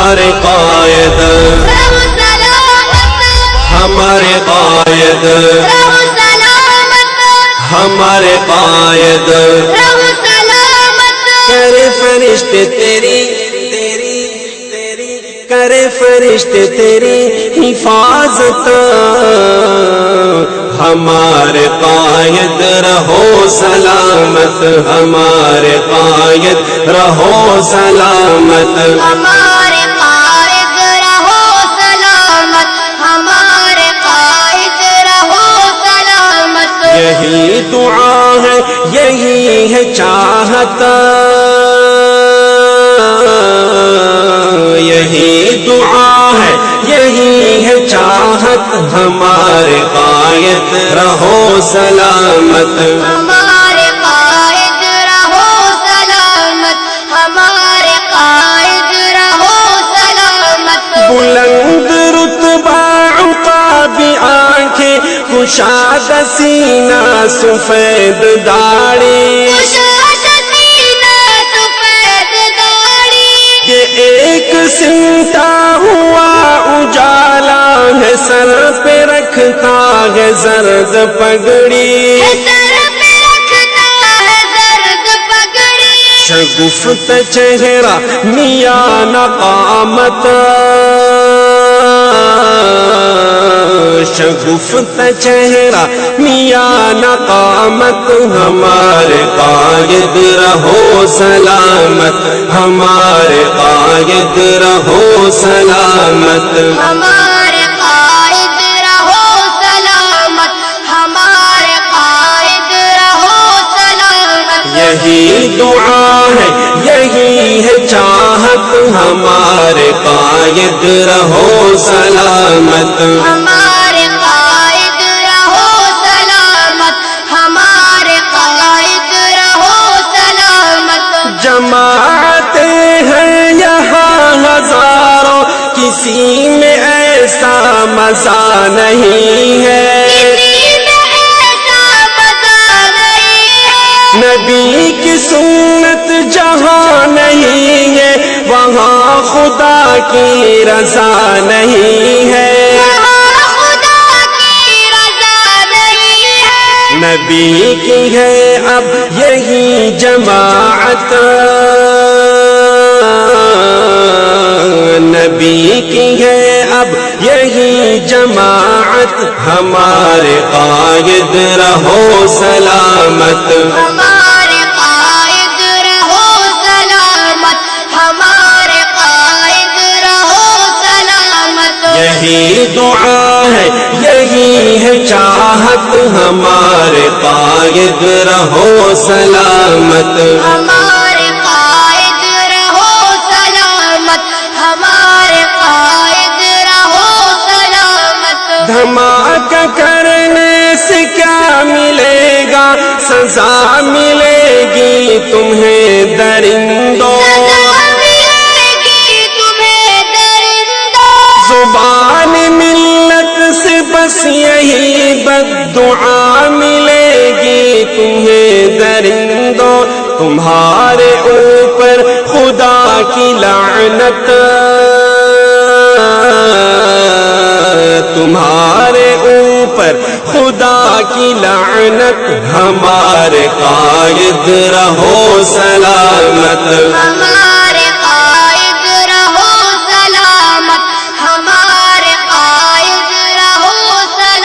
ہمارے قائد ہمارے قائد ہمارے قائد کرے فرشتے تیری کرے فرشتے تیری حفاظت ہمارے قائد رہو سلامت ہمارے قائد رہو سلامت ہمارے قائد رہو سلامت ہمارے قائد رہو سلامت یہی دعا ہے یہی ہے چاہت یہی دعا ہے یہی ہے چاہت ہمارے قائد رہو سلامت ہمارے قائد رہو سلامت ہمارے قائد رہو سلامت بلند رتبہ عقاب آنکھیں کشاد سینہ سفید داڑھی یہ ایک سمٹا ہوا اجالا ہے سر پہ رکھتا ہے زرد پگڑی شگفت چہرہ میاں نقامت شگفت چہرہ میاں نقامت ہمارے قائد رہو سلامت ہمارے قائد رہو سلامت ہمارے قائد رہو سلامت ہمارے قائد رہو سلامت یہی دعا ہے یہی ہے چاہت ہمارے قائد رہو سلامت ہمارے قائد رہو سلامت ہمارے قائد رہو سلامت جماعتیں ہیں یہاں ہزاروں کسی میں ایسا مزہ نہیں ہے نبی کی سنت جہاں نہیں ہے وہاں خدا کی رضا نہیں ہے نبی کی ہے اب یہی جماعت نبی کی ہے اب یہی جماعت ہمارے قائد رہو سلامت ہمارے قائد رہو سلامت ہمارے قائد رہو سلامت یہی دعا ہے یہی ہے چاہت ہمارے قائد رہو سلامت ہمارے قائد رہو سلامت ہمارے قائد رہو سلامت دھماکہ کرنے سے کیا ملے گا سزا ملے گی تمہیں درندوں زبان ملت سے بس یہی بددعا ملے گی تمہیں درندوں تمہارے اوپر خدا کی لعنت تمہارے اوپر خدا کی لعنت ہمارے قائد رہو سلامت